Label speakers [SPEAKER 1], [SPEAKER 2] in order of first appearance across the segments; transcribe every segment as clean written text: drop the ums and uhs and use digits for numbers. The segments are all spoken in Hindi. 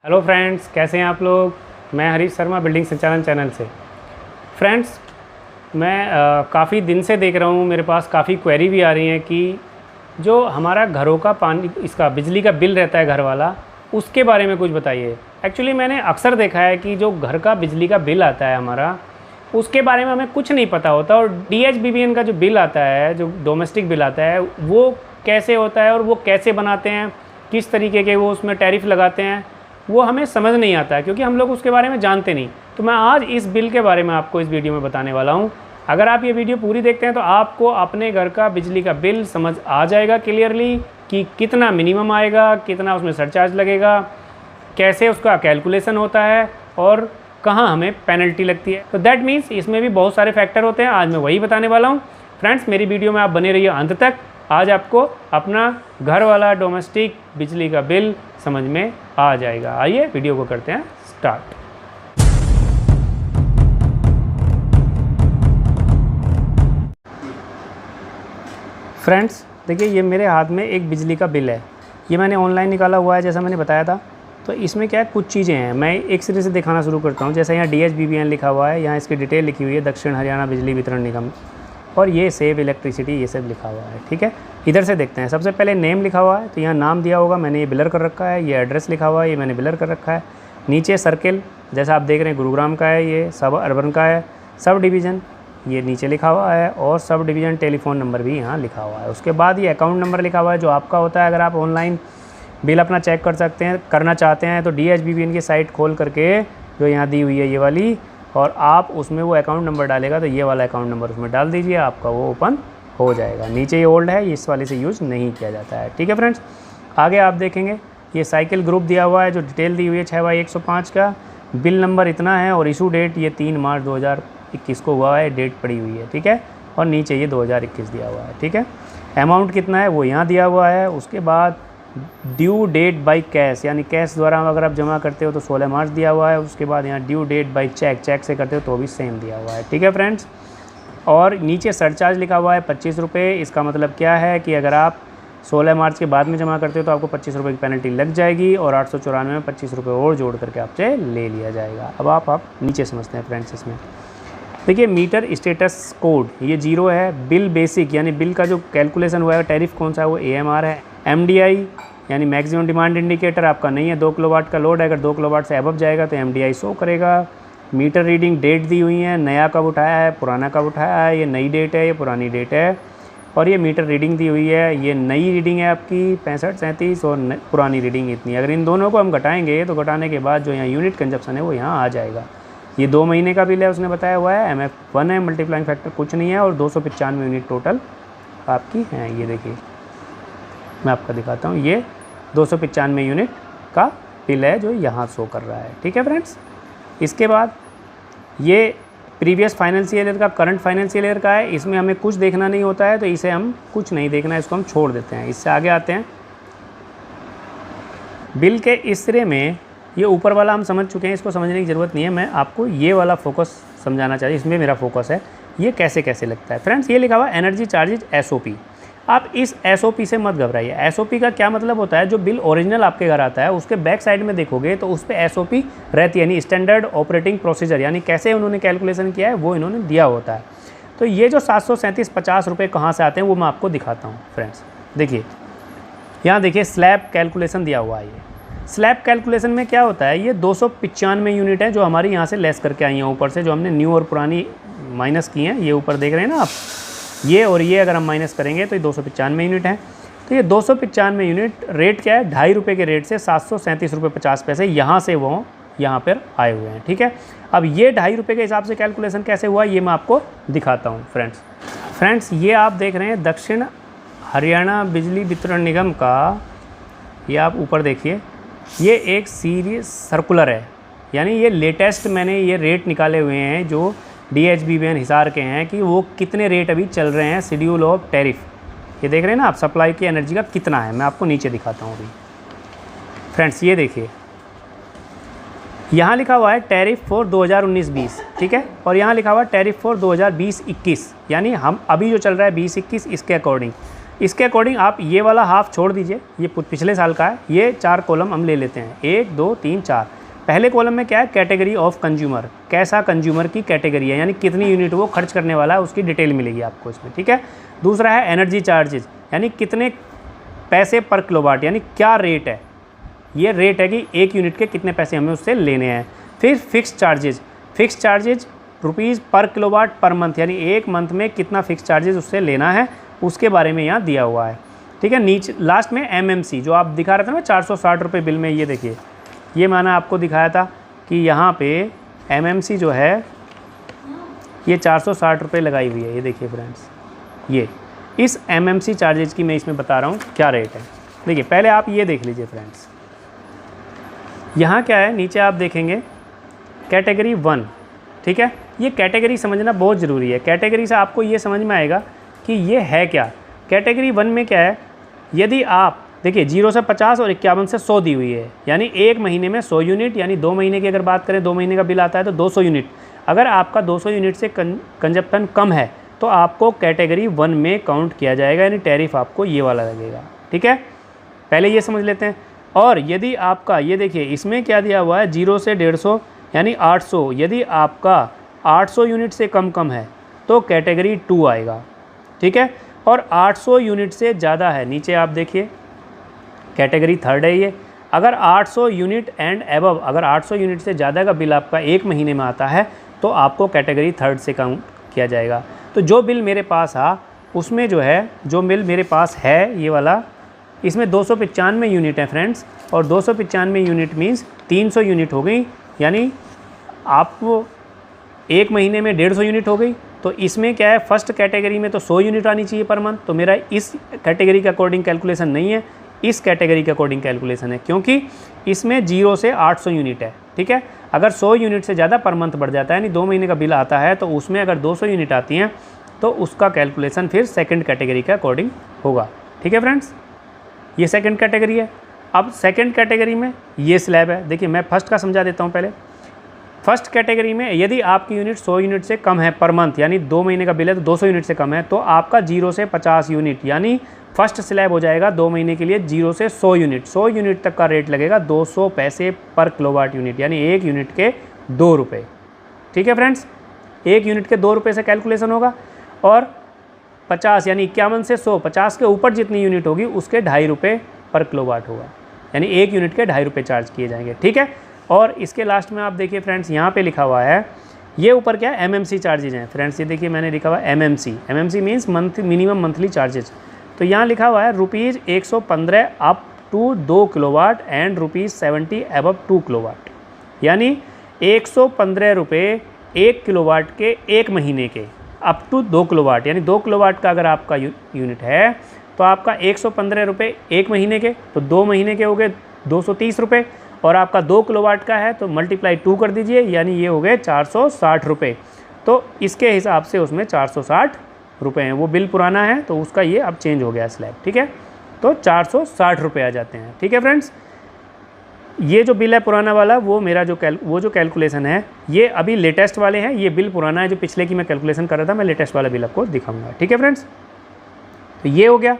[SPEAKER 1] हेलो फ्रेंड्स, कैसे हैं आप लोग। मैं हरीश शर्मा, बिल्डिंग संचालन चैनल से। फ्रेंड्स, मैं काफ़ी दिन से देख रहा हूँ, मेरे पास काफ़ी क्वेरी भी आ रही हैं कि जो हमारा घरों का पानी, इसका बिजली का बिल रहता है घर वाला, उसके बारे में कुछ बताइए। एक्चुअली मैंने अक्सर देखा है कि जो घर का बिजली का बिल आता है हमारा, उसके बारे में हमें कुछ नहीं पता होता। और DHBBN का जो बिल आता है, जो डोमेस्टिक बिल आता है, वो कैसे होता है और वो कैसे बनाते हैं, किस तरीके के वो उसमें टैरिफ लगाते हैं, वो हमें समझ नहीं आता है, क्योंकि हम लोग उसके बारे में जानते नहीं। तो मैं आज इस बिल के बारे में आपको इस वीडियो में बताने वाला हूँ। अगर आप ये वीडियो पूरी देखते हैं तो आपको अपने घर का बिजली का बिल समझ आ जाएगा क्लियरली कि कितना मिनिमम आएगा, कितना उसमें सरचार्ज लगेगा, कैसे उसका कैलकुलेशन होता है और कहाँ हमें पेनल्टी लगती है। तो दैट मीन्स इसमें भी बहुत सारे फैक्टर होते हैं, आज मैं वही बताने वाला हूँ। फ्रेंड्स, मेरी वीडियो में आप बने रहिए अंत तक। आज आपको अपना घर वाला डोमेस्टिक बिजली का बिल समझ में आ जाएगा। आइए वीडियो को करते हैं स्टार्ट। फ्रेंड्स, देखिए, ये मेरे हाथ में एक बिजली का बिल है। ये मैंने ऑनलाइन निकाला हुआ है, जैसा मैंने बताया था। तो इसमें क्या है, कुछ चीज़ें हैं, मैं एक सिरे से दिखाना शुरू करता हूँ। जैसे यहाँ DHBBN लिखा हुआ है, यहाँ इसकी डिटेल लिखी हुई है, दक्षिण हरियाणा बिजली वितरण निगम, और ये सेव इलेक्ट्रिसिटी, ये सब लिखा हुआ है। ठीक है, इधर से देखते हैं। सबसे पहले नेम लिखा हुआ है, तो यहाँ नाम दिया होगा, मैंने ये बिलर कर रखा है। ये एड्रेस लिखा हुआ है, ये मैंने बिलर कर रखा है। नीचे सर्किल, जैसा आप देख रहे हैं, गुरुग्राम का है, ये सब अर्बन का है। सब डिवीज़न ये नीचे लिखा हुआ है, और सब डिवीज़न टेलीफोन नंबर भी यहाँ लिखा हुआ है। उसके बाद ये अकाउंट नंबर लिखा हुआ है, जो आपका होता है। अगर आप ऑनलाइन बिल अपना चेक करना चाहते हैं तो DHBBN की साइट खोल करके, जो यहाँ दी हुई है ये वाली, और आप उसमें वो अकाउंट नंबर डालेगा तो ये वाला अकाउंट नंबर उसमें डाल दीजिए, आपका वो ओपन हो जाएगा। नीचे ये ओल्ड है, इस वाले से यूज़ नहीं किया जाता है। ठीक है फ्रेंड्स, आगे आप देखेंगे ये साइकिल ग्रुप दिया हुआ है, जो डिटेल दी हुई है 6/105 का। बिल नंबर इतना है और इशू डेट ये 3 मार्च 2021 को हुआ है, डेट पड़ी हुई है। ठीक है, और नीचे ये 2021 दिया हुआ है। ठीक है, अमाउंट कितना है वो यहाँ दिया हुआ है। उसके बाद ड्यू डेट बाई कैश, यानी कैश द्वारा अगर आप जमा करते हो तो 16 मार्च दिया हुआ है। उसके बाद यहाँ ड्यू डेट बाई चेक से करते हो तो भी सेम दिया हुआ है। ठीक है फ्रेंड्स, और नीचे सरचार्ज लिखा हुआ है 25 रुपये। इसका मतलब क्या है कि अगर आप 16 मार्च के बाद में जमा करते हो तो आपको 25 रुपये की पेनल्टी लग जाएगी, और 894 में 25 रुपये और जोड़ करके आपसे ले लिया जाएगा। अब आप नीचे समझते हैं फ्रेंड्स। इसमें देखिए, मीटर स्टेटस कोड ये 0 है। बिल बेसिक, यानी बिल का जो कैलकुलेशन हुआ है, टैरिफ कौन सा है, वो AMR है। MDI यानी मैक्सिमम डिमांड इंडिकेटर आपका नहीं है, 2 किलोवाट का लोड है, अगर 2 किलोवाट से अबव जाएगा तो MDI शो करेगा। मीटर रीडिंग डेट दी हुई है, नया कब उठाया है, पुराना कब उठाया है, ये नई डेट है, ये पुरानी डेट है। और ये मीटर रीडिंग दी हुई है, ये नई रीडिंग है आपकी 6537, और पुरानी रीडिंग इतनी। अगर इन दोनों को हम घटाएंगे तो घटाने के बाद जो यहाँ यूनिट कंजप्शन है वो यहाँ आ जाएगा। ये 2 महीने का बिल है, उसने बताया हुआ है। MF1 है, मल्टीप्लाइंग फैक्टर कुछ नहीं है, और 295 यूनिट टोटल आपकी हैं। ये देखिए, मैं आपको दिखाता हूँ, ये 295 यूनिट का बिल है जो यहाँ शो कर रहा है। ठीक है फ्रेंड्स, इसके बाद ये प्रीवियस फाइनेंशियल ईयर का, करंट फाइनेंशियल ईयर का है। इसमें हमें कुछ देखना नहीं होता है, तो इसे हम कुछ नहीं देखना है, इसको हम छोड़ देते हैं। इससे आगे आते हैं। बिल के इस सिरे में ये ऊपर वाला हम समझ चुके हैं, इसको समझने की ज़रूरत नहीं है। मैं आपको ये वाला फोकस समझाना चाहिए, इसमें मेरा फोकस है। ये कैसे कैसे लगता है फ्रेंड्स। ये लिखा हुआ है एनर्जी चार्जेज SOP। आप इस SOP से मत घबराइए। SOP का क्या मतलब होता है, जो बिल ओरिजिनल आपके घर आता है उसके बैक साइड में देखोगे तो उस पर SOP रहती है, यानी स्टैंडर्ड ऑपरेटिंग प्रोसीजर, यानी कैसे उन्होंने कैलकुलेशन किया है वो इन्होंने दिया होता है। तो ये जो 737.50 रुपये कहाँ से आते हैं वो मैं आपको दिखाता हूँ फ्रेंड्स। देखिए, यहाँ देखिए स्लैब कैलकुलेशन दिया हुआ है। ये स्लैब कैलकुलेशन में क्या होता है, ये 295 यूनिट है जो हमारी यहाँ से लेस करके आई हैं ऊपर से, जो हमने न्यू और पुरानी माइनस की हैं। ये ऊपर देख रहे हैं ना आप, ये और ये अगर हम माइनस करेंगे तो ये 295 यूनिट है। तो ये 295 यूनिट रेट क्या है, 2.5 रुपये के रेट से 737 रुपये 50 पैसे यहाँ से वो यहाँ पर आए हुए हैं। ठीक है, अब ये 2.5 रुपये के हिसाब से कैलकुलेशन कैसे हुआ ये मैं आपको दिखाता हूँ फ्रेंड्स। ये आप देख रहे हैं दक्षिण हरियाणा बिजली वितरण निगम का, ये आप ऊपर देखिए, ये एक सीरीज सर्कुलर है, यानी ये लेटेस्ट मैंने ये रेट निकाले हुए हैं जो DHBBN हिसार के हैं, कि वो कितने रेट अभी चल रहे हैं, शेड्यूल ऑफ टैरिफ। ये देख रहे हैं ना आप, सप्लाई की एनर्जी का कितना है, मैं आपको नीचे दिखाता हूँ अभी फ्रेंड्स। ये देखिए, यहाँ लिखा हुआ है टैरिफ फॉर 2019-20, ठीक है, और यहाँ लिखा हुआ है टैरिफ फॉर 2020-21, यानी हम अभी जो चल रहा है 20-21 इसके अकॉर्डिंग। इसके अकॉर्डिंग आप ये वाला हाफ छोड़ दीजिए, ये पिछले साल का है। ये 4 कॉलम हम ले लेते हैं, 1 2 3 4। पहले कॉलम में क्या है, कैटेगरी ऑफ कंज्यूमर, कैसा कंज्यूमर की कैटेगरी है, यानी कितनी यूनिट वो खर्च करने वाला है, उसकी डिटेल मिलेगी आपको इसमें, ठीक है। दूसरा है एनर्जी चार्जेज, यानी कितने पैसे पर किलोवाट, यानी क्या रेट है, ये रेट है कि 1 यूनिट के कितने पैसे हमें उससे लेने हैं। फिर फिक्स चार्जेज रुपीज़ पर किलोवाट पर मंथ, यानी 1 मंथ में कितना फिक्स चार्जेज उससे लेना है, उसके बारे में यहाँ दिया हुआ है, ठीक है। नीचे लास्ट में एमएमसी, जो आप दिखा रहे थे ना 460 रुपये बिल में, ये देखिए, ये मैंने आपको दिखाया था कि यहाँ पे एमएमसी जो है ये 460 रुपये लगाई हुई है। ये देखिए फ्रेंड्स, ये इस एमएमसी चार्जेज की मैं इसमें बता रहा हूँ क्या रेट है। देखिए पहले आप ये देख लीजिए फ्रेंड्स, यहाँ क्या है, नीचे आप देखेंगे कैटेगरी 1, ठीक है। ये कैटेगरी समझना बहुत ज़रूरी है। कैटेगरी से आपको ये समझ में आएगा कि ये है क्या। कैटेगरी 1 में क्या है, यदि आप देखिए 0 से 50 और 51 से 100 दी हुई है, यानी 1 महीने में 100 यूनिट, यानी 2 महीने की अगर बात करें, 2 महीने का बिल आता है तो 200 यूनिट। अगर आपका 200 यूनिट से कंजप्शन कम है तो आपको कैटेगरी 1 में काउंट किया जाएगा, यानी टैरिफ आपको ये वाला लगेगा, ठीक है। पहले ये समझ लेते हैं। और यदि आपका, ये देखिए इसमें क्या दिया हुआ है, 0 से 150 यानी 800, यदि आपका 800 यूनिट से कम है तो कैटेगरी 2 आएगा, ठीक है। और 800 यूनिट से ज़्यादा है, नीचे आप देखिए कैटेगरी 3 है ये। अगर 800 यूनिट एंड एबव, अगर 800 यूनिट से ज़्यादा का बिल आपका 1 महीने में आता है तो आपको कैटेगरी 3 से काउंट किया जाएगा। तो जो बिल मेरे पास आ, उसमें जो है, जो बिल मेरे पास है ये वाला, इसमें 295 यूनिट है फ्रेंड्स, और 295 यूनिट मीन्स 300 यूनिट हो गई, यानी आपको 1 महीने में 150 यूनिट हो गई। तो इसमें क्या है, फर्स्ट कैटेगरी में तो 100 यूनिट आनी चाहिए पर मंथ, तो मेरा इस कैटेगरी के अकॉर्डिंग कैलकुलेशन नहीं है, इस कैटेगरी के अकॉर्डिंग कैलकुलेशन है, क्योंकि इसमें 0 से 800 यूनिट है, ठीक है। अगर 100 यूनिट से ज़्यादा पर मंथ बढ़ जाता है, यानी 2 महीने का बिल आता है, तो उसमें अगर 200 यूनिट आती हैं तो उसका कैलकुलेशन फिर सेकंड कैटेगरी के अकॉर्डिंग होगा, ठीक है फ्रेंड्स। ये सेकंड कैटेगरी है। अब सेकंड कैटेगरी में ये स्लैब है। देखिए मैं फर्स्ट का समझा देता हूँ पहले। फर्स्ट कैटेगरी में यदि आपकी यूनिट 100 यूनिट से कम है पर मंथ, यानी 2 महीने का बिल है तो 200 यूनिट से कम है, तो आपका 0 से 50 यूनिट, यानी फर्स्ट स्लैब हो जाएगा 2 महीने के लिए 0 से 100 यूनिट। 100 यूनिट तक का रेट लगेगा 200 पैसे पर किलोवाट यूनिट, यानी 1 यूनिट के 2 रुपये, ठीक है फ्रेंड्स। 1 यूनिट के 2 रुपये से कैलकुलेशन होगा। और 50 यानी 51 से 100, 50 के ऊपर जितनी यूनिट होगी उसके 2.5 रुपये पर किलोवाट होगा, यानी 1 यूनिट के 2.5 रुपये चार्ज किए जाएंगे, ठीक है। और इसके लास्ट में आप देखिए फ्रेंड्स, यहाँ पे लिखा हुआ है, ये ऊपर क्या है, एमएमसी चार्जेज हैं फ्रेंड्स। ये देखिए मैंने लिखा हुआ है MMC means minimum monthly charges. तो यहाँ लिखा हुआ है rupees 115 up to 2 kilowatt and rupees 70 above 2 kilowatt, यानी 115 रुपये 1 किलोवाट के 1 महीने के, अप टू 2 किलोवाट, यानी 2 किलोवाट का अगर आपका यूनिट है तो आपका 115 रुपये 1 महीने के, तो 2 महीने के हो गए 230 रुपये, और आपका 2 किलोवाट का है तो मल्टीप्लाई 2 कर दीजिए, यानी ये हो गए 460 रुपये। तो इसके हिसाब से उसमें 460 रुपये हैं। वो बिल पुराना है तो उसका ये अब चेंज हो गया स्लैब, ठीक है। तो 460 रुपये आ जाते हैं, ठीक है फ्रेंड्स। ये जो बिल है पुराना वाला, वो मेरा जो कैलकुलेशन है, ये अभी लेटेस्ट वाले हैं। ये बिल पुराना है, जो पिछले की मैं कैलकुलेशन कर रहा था, मैं लेटेस्ट वाला बिल आपको दिखाऊंगा, ठीक है फ्रेंड्स। तो ये हो गया।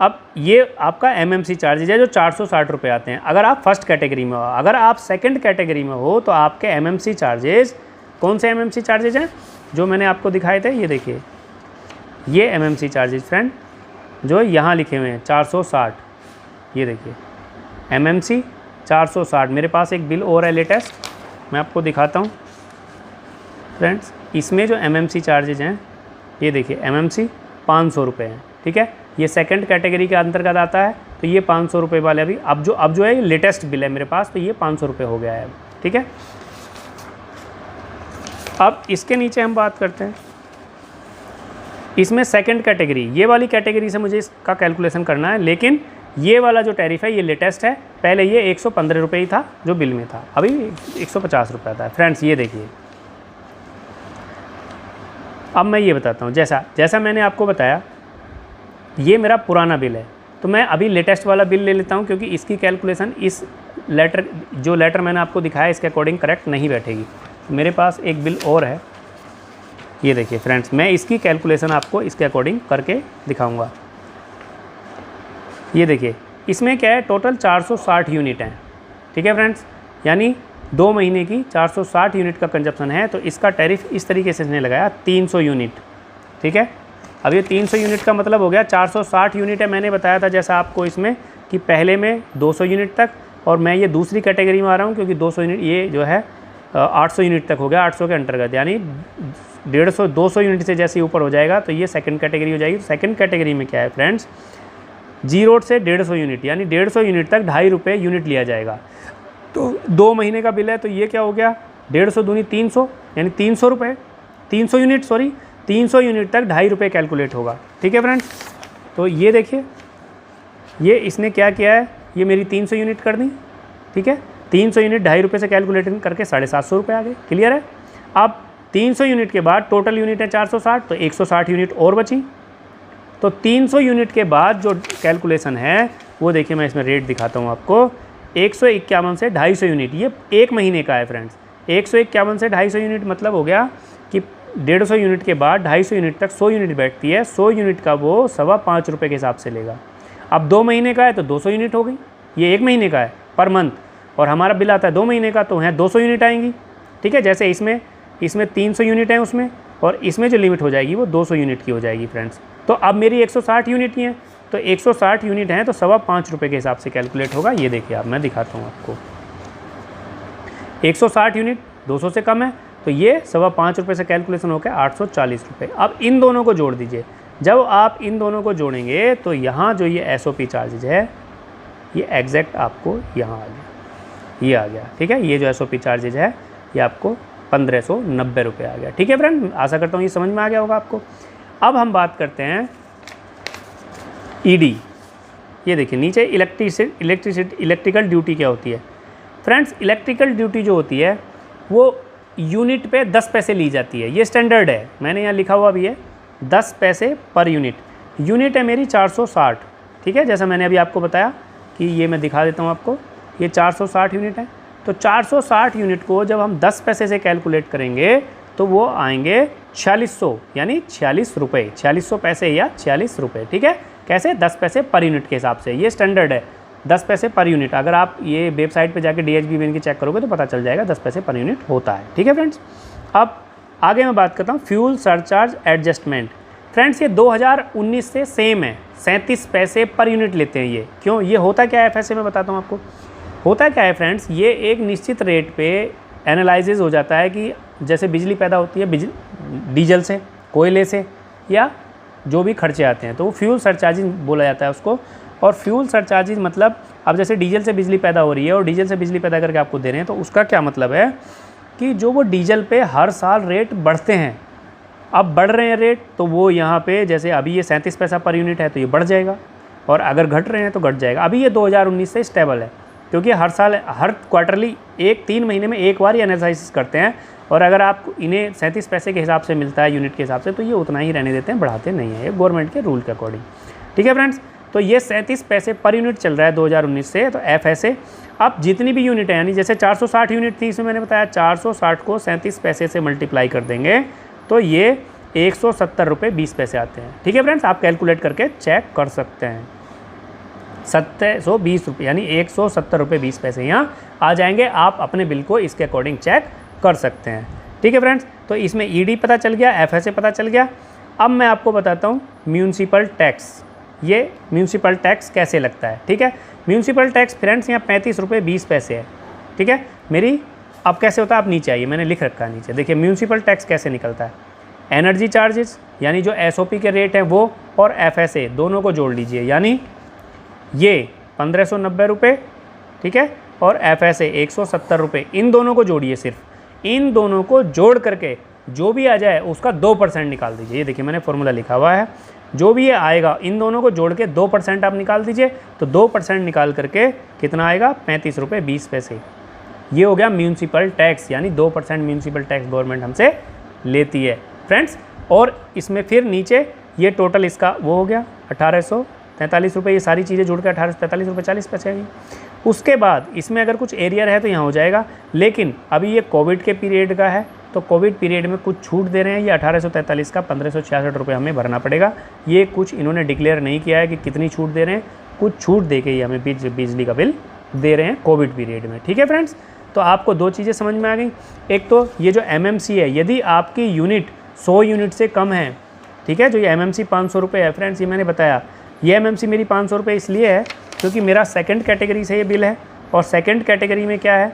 [SPEAKER 1] अब ये आपका एमएमसी चार्जेज है जो 460 रुपये आते हैं अगर आप फर्स्ट कैटेगरी में हो। अगर आप सेकंड कैटेगरी में हो तो आपके एमएमसी चार्जेज, कौन से एमएमसी चार्जेज हैं जो मैंने आपको दिखाए थे, ये देखिए ये एमएमसी चार्जेज फ्रेंड जो यहाँ लिखे हुए हैं 460, ये देखिए एमएमसी 460। मेरे पास एक बिल और है लेटेस्ट, मैं आपको दिखाता हूँ फ्रेंड्स। इसमें जो एमएमसी चार्जेज हैं, ये देखिए एमएमसी 500 रुपये हैं, ठीक है। ये सेकंड कैटेगरी के अंतर्गत आता है, तो ये 500 रुपये वाले अभी अब जो है ये लेटेस्ट बिल है मेरे पास, तो ये 500 रुपये हो गया है, ठीक है। अब इसके नीचे हम बात करते हैं, इसमें सेकंड कैटेगरी, ये वाली कैटेगरी से मुझे इसका कैलकुलेशन करना है, लेकिन ये वाला जो टैरिफ है ये लेटेस्ट है। पहले ये 115 रुपये ही था जो बिल में था, अभी 150 रुपये आता है फ्रेंड्स। ये देखिए, अब मैं ये बताता हूँ, जैसा मैंने आपको बताया ये मेरा पुराना बिल है, तो मैं अभी लेटेस्ट वाला बिल ले लेता हूँ, क्योंकि इसकी कैलकुलेशन इस लेटर मैंने आपको दिखाया इसके अकॉर्डिंग करेक्ट नहीं बैठेगी। मेरे पास एक बिल और है, ये देखिए फ्रेंड्स, मैं इसकी कैलकुलेशन आपको इसके अकॉर्डिंग करके दिखाऊंगा। ये देखिए इसमें क्या है, टोटल 460 यूनिट हैं, ठीक है फ्रेंड्स, यानी 2 महीने की 460 यूनिट का कंजप्शन है। तो इसका टैरिफ इस तरीके से इसने लगाया 300 यूनिट, ठीक है। अब ये 300 यूनिट का मतलब हो गया 460 यूनिट है, मैंने बताया था जैसा आपको इसमें कि पहले में 200 यूनिट तक, और मैं ये दूसरी कैटेगरी में आ रहा हूँ क्योंकि 200 यूनिट ये जो है 800 यूनिट तक हो गया, 800 के अंतर्गत, यानी 150 200 यूनिट से जैसे ऊपर हो जाएगा तो ये सेकंड कैटेगरी हो जाएगी। सेकंड कैटेगरी में क्या है फ्रेंड्स, जी रोड से 150 यूनिट, यानी 150 यूनिट तक 2.5 रुपये यूनिट लिया जाएगा। तो 2 महीने का बिल है, तो ये क्या हो गया, 150 दूनी 300, यानी 300 रुपये, 300 यूनिट, सॉरी 300 यूनिट तक 2.5 रुपये कैलकुलेट होगा, ठीक है फ्रेंड्स। तो ये देखिए ये इसने क्या किया है, ये मेरी 300 यूनिट कर दी, ठीक है, 300 यूनिट 2.5 रुपये से कैलकुलेटिंग करके 750 रुपये आ गए, क्लियर है। अब 300 यूनिट के बाद टोटल यूनिट है 460, तो 160 यूनिट और बची। तो 300 यूनिट के बाद जो कैलकुलेशन है वो देखिए, मैं इसमें रेट दिखाता हूँ आपको, 151 से 250 यूनिट, ये 1 महीने का है फ्रेंड्स। 151 से 250 यूनिट मतलब हो गया कि 150 यूनिट के बाद 250 यूनिट तक 100 यूनिट बैठती है, 100 यूनिट का वो 5.25 रुपये के हिसाब से लेगा। अब 2 महीने का है तो 200 यूनिट हो गई, ये 1 महीने का है पर मंथ, और हमारा बिल आता है 2 महीने का, तो है 200 यूनिट आएंगी, ठीक है। जैसे इसमें 300 यूनिट है उसमें, और इसमें जो लिमिट हो जाएगी वो 200 यूनिट की हो जाएगी फ्रेंड्स। तो अब मेरी 160 यूनिट की है, तो 160 यूनिट हैं तो 5.25 रुपये के हिसाब से कैलकुलेट होगा। ये देखिए आप, मैं दिखाता हूँ आपको, 160 यूनिट 200 से कम है, तो ये 5.25 रुपये से कैलकुलेशन होकर 840 रुपये। अब इन दोनों को जोड़ दीजिए, जब आप इन दोनों को जोड़ेंगे तो यहाँ जो ये SOP चार्जेज है ये एग्जैक्ट आपको यहाँ आ गया, ये आ गया, ठीक है। ये जो SOP चार्जेज है ये आपको 1590 रुपये आ गया, ठीक है फ्रेंड। आशा करता हूँ ये समझ में आ गया होगा आपको। अब हम बात करते हैं ED। ये देखिए नीचे इलेक्ट्रिकल ड्यूटी क्या होती है फ्रेंड्स। इलेक्ट्रिकल ड्यूटी जो होती है वो यूनिट पे 10 पैसे ली जाती है, ये स्टैंडर्ड है, मैंने यहाँ लिखा हुआ भी है 10 पैसे पर यूनिट। यूनिट है मेरी 460, ठीक है, जैसा मैंने अभी आपको बताया कि ये मैं दिखा देता हूँ आपको, ये 460 यूनिट है। तो 460 यूनिट को जब हम 10 पैसे से कैलकुलेट करेंगे तो वो आएंगे 4600, यानी 46 रुपये, 4600 पैसे या 46 रुपये, ठीक है। कैसे, 10 पैसे पर यूनिट के हिसाब से, ये स्टैंडर्ड है 10 पैसे पर यूनिट। अगर आप ये वेबसाइट पे जाके DHBBN की चेक करोगे तो पता चल जाएगा 10 पैसे पर यूनिट होता है, ठीक है फ्रेंड्स। अब आगे मैं बात करता हूँ फ्यूल सरचार्ज एडजस्टमेंट। फ्रेंड्स ये 2019 से सेम है, 37 पैसे पर यूनिट लेते हैं ये। क्यों, ये होता क्या है FSA में बताता हूँ आपको। होता क्या है फ्रेंड्स, ये एक निश्चित रेट पे एनालिसिस हो जाता है कि जैसे बिजली पैदा होती है डीजल से, कोयले से, या जो भी खर्चे आते हैं, तो वो फ्यूल सरचार्जिंग बोला जाता है उसको। और फ्यूल सरचार्जिंग मतलब अब जैसे डीजल से बिजली पैदा हो रही है और डीजल से बिजली पैदा करके आपको दे रहे हैं, तो उसका क्या मतलब है कि जो वो डीजल पे हर साल रेट बढ़ते हैं, अब बढ़ रहे हैं रेट, तो वो यहाँ पे जैसे अभी ये 37 पैसा पर यूनिट है तो ये बढ़ जाएगा, और अगर घट रहे हैं तो घट जाएगा। अभी ये 2019 से स्टेबल है, क्योंकि हर साल हर क्वार्टरली 3 महीने में एक बार ही एनालिसिस करते हैं, और अगर आप इन्हें 37 पैसे के हिसाब से मिलता है यूनिट के हिसाब से, तो ये उतना ही रहने देते हैं, बढ़ाते नहीं हैं, ये गवर्नमेंट के रूल के अकॉर्डिंग, ठीक है फ्रेंड्स। तो ये 37 पैसे पर यूनिट चल रहा है 2019 से। तो FSA अब जितनी भी यूनिट है, यानी जैसे 460 यूनिट थी, इसमें मैंने बताया 460 को 37 पैसे से मल्टीप्लाई कर देंगे तो ये 170 रुपये 20 पैसे आते हैं, ठीक है फ्रेंड्स। आप कैलकुलेट करके चेक कर सकते हैं, 720 रुपये, यानी 170 रुपये 20 पैसे यहाँ आ जाएंगे। आप अपने बिल को इसके अकॉर्डिंग चेक कर सकते हैं, ठीक है फ्रेंड्स। तो इसमें ED पता चल गया, FSA पता चल गया। अब मैं आपको बताता हूँ म्यूनसिपल टैक्स, ये म्यूनसिपल टैक्स कैसे लगता है, ठीक है। म्यूनसिपल टैक्स फ्रेंड्स यहाँ 35 रुपये 20 पैसे है, ठीक है मेरी। अब कैसे होता है, आप नीचे आइए, मैंने लिख रखा है नीचे, देखिए म्यूनसिपल टैक्स कैसे निकलता है। एनर्जी चार्जेस यानी जो SOP के रेट हैं वो, और FSA दोनों को जोड़ लीजिए, यानी ये 1590 रुपये, ठीक है, और FSA 170 रुपये, इन दोनों को जोड़िए, सिर्फ इन दोनों को जोड़ करके जो भी आ जाए उसका 2% निकाल दीजिए। ये देखिए मैंने फॉर्मूला लिखा हुआ है, जो भी ये आएगा इन दोनों को जोड़ के 2% आप निकाल दीजिए, तो 2% निकाल करके कितना आएगा, 35 रुपये 20 पैसे। ये हो गया म्यूनसिपल टैक्स, यानी 2% म्यूनसिपल टैक्स गवर्नमेंट हमसे लेती है फ्रेंड्स। और इसमें फिर नीचे ये टोटल इसका वो हो गया 1843 रुपये, ये सारी चीज़ें जोड़ के 1843 रुपये 40 पैसे आई। उसके बाद इसमें अगर कुछ एरियर है तो यहाँ हो जाएगा, लेकिन अभी ये कोविड के पीरियड का है, तो कोविड पीरियड में कुछ छूट दे रहे हैं, ये 1843 का 1566 रुपये हमें भरना पड़ेगा। ये कुछ इन्होंने डिक्लेयर नहीं किया है कि कितनी छूट दे रहे हैं, कुछ छूट दे के ही हमें बिजली का बिल दे रहे हैं कोविड पीरियड में। ठीक है फ्रेंड्स, तो आपको 2 चीज़ें समझ में आ गई। एक तो ये जो MMC है, यदि आपकी यूनिट 100 यूनिट से कम है, ठीक है, जो ये MMC 500 रुपये है फ्रेंड्स, ये मैंने बताया, ये MMC मेरी 500 रुपये इसलिए है क्योंकि मेरा सेकंड कैटेगरी से ये बिल है, और सेकंड कैटेगरी में क्या है,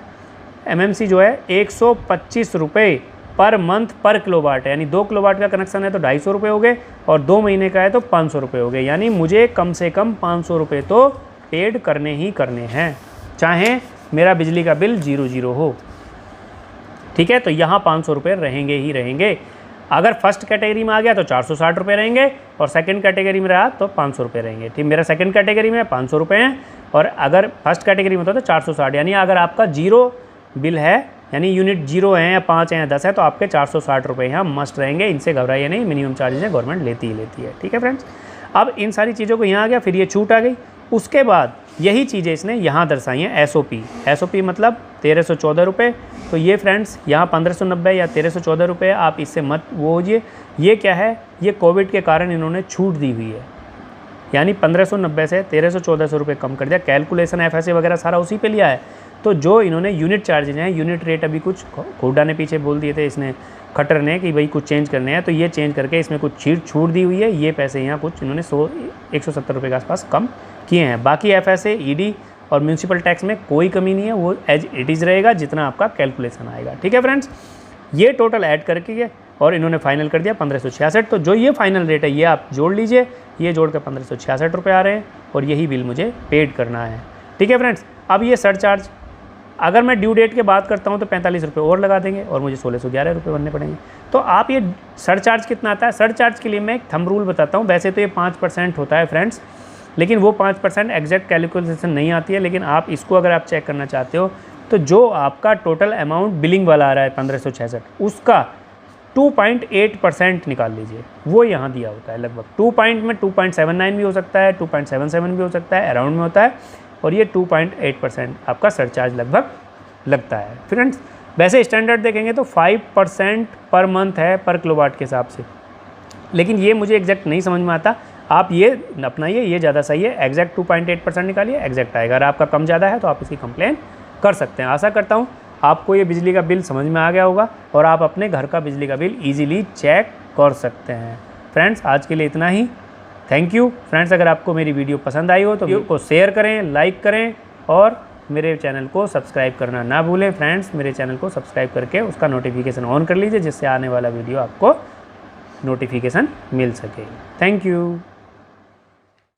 [SPEAKER 1] MMC जो है 125 रुपये पर मंथ पर किलोवाट है, यानी 2 किलोवाट का कनेक्शन है तो 250 रुपये हो गए, और 2 महीने का है तो 500 रुपये हो गए, यानी मुझे कम से कम 500 रुपये तो पेड करने ही करने हैं, चाहे मेरा बिजली का बिल 00 हो। ठीक है, तो यहाँ 500 रुपये रहेंगे ही रहेंगे। अगर फर्स्ट कैटेगरी में आ गया तो 460 रुपये रहेंगे, और सेकंड कैटेगरी में रहा तो 500 रुपये रहेंगे। ठीक, मेरा सेकंड कैटेगरी में 500 रुपये हैं, और अगर फर्स्ट कैटेगरी में होता तो 460, यानी अगर आपका 0 बिल है, यानी यूनिट 0 है या 5 है या 10 है, तो आपके 460 रुपये यहाँ मस्ट रहेंगे। इनसे घबराइए नहीं, मिनिमम चार्जेस है, गवर्नमेंट लेती ही लेती है। ठीक है फ्रेंड्स, अब इन सारी चीज़ों को यहाँ आ गया, फिर ये छूट आ गई। उसके बाद यही चीज़ें इसने यहाँ दर्शाई हैं, एसओपी मतलब 1314 रुपये। तो ये फ्रेंड्स यहाँ 1590 या 1314 रुपये, आप इससे मत वो होइए। ये क्या है, ये कोविड के कारण इन्होंने छूट दी हुई है, यानी 1590 से 1300-1400 रुपये कम कर दिया। कैलकुलेशन FSA वगैरह सारा उसी पे लिया है। तो जो इन्होंने यूनिट चार्जेज हैं, यूनिट रेट अभी कुछ खोडा ने पीछे बोल दिए थे इसने, खट्टर ने, कि भाई कुछ चेंज करने हैं, तो ये चेंज करके इसमें कुछ छूट दी हुई है। ये पैसे यहाँ कुछ इन्होंने 170 रुपये के आसपास कम किए हैं। बाकी FSA, ED और म्यूनसिपल टैक्स में कोई कमी नहीं है, वो एज इट इज़ रहेगा जितना आपका कैलकुलेशन आएगा। ठीक है फ्रेंड्स, ये टोटल ऐड करके और इन्होंने फाइनल कर दिया 1566। तो जो ये फाइनल रेट है ये आप जोड़ लीजिए, ये जोड़ कर 1566 रुपये आ रहे हैं, और यही बिल मुझे पेड करना है। ठीक है फ्रेंड्स, अब ये सरचार्ज, अगर मैं ड्यू डेट की बात करता हूँ तो 45 रुपये और लगा देंगे, और मुझे 1611 रुपये भरने पड़ेंगे। तो आप ये सरचार्ज कितना आता है, सरचार्ज के लिए मैं एक थंब रूल बताता हूँ। वैसे तो ये 5% होता है फ्रेंड्स, लेकिन वो 5% एग्जैक्ट कैलकुलेशन नहीं आती है, लेकिन आप इसको अगर आप चेक करना चाहते हो तो जो आपका टोटल अमाउंट बिलिंग वाला आ रहा है 1566, उसका 2.8% निकाल लीजिए। वो यहाँ दिया होता है लगभग 2 पॉइंट में 2.79 भी हो सकता है, 2.77 भी हो सकता है, अराउंड में होता है, और ये 2.8% आपका सरचार्ज लगभग लगता है फ्रेंड्स। वैसे स्टैंडर्ड देखेंगे तो 5% पर मंथ है पर किलोवाट के हिसाब से, लेकिन ये मुझे एग्जैक्ट नहीं समझ में आता। आप ये अपनाइए, ये ज़्यादा सही है। एग्जैक्ट 2.8% निकालिए, एग्जैक्ट आएगा। अगर आपका कम ज़्यादा है तो आप इसकी कंप्लेन कर सकते हैं। आशा करता हूँ आपको ये बिजली का बिल समझ में आ गया होगा, और आप अपने घर का बिजली का बिल ईजिली चेक कर सकते हैं। फ्रेंड्स, आज के लिए इतना ही। Thank you friends. अगर आपको मेरी वीडियो पसंद आई हो तो वीडियो को शेयर करें, लाइक करें, और मेरे चैनल को सब्सक्राइब करना ना भूलें। फ्रेंड्स, मेरे चैनल को सब्सक्राइब करके उसका नोटिफिकेशन ऑन कर लीजिए, जिससे आने वाला वीडियो आपको नोटिफिकेशन मिल सके। Thank you.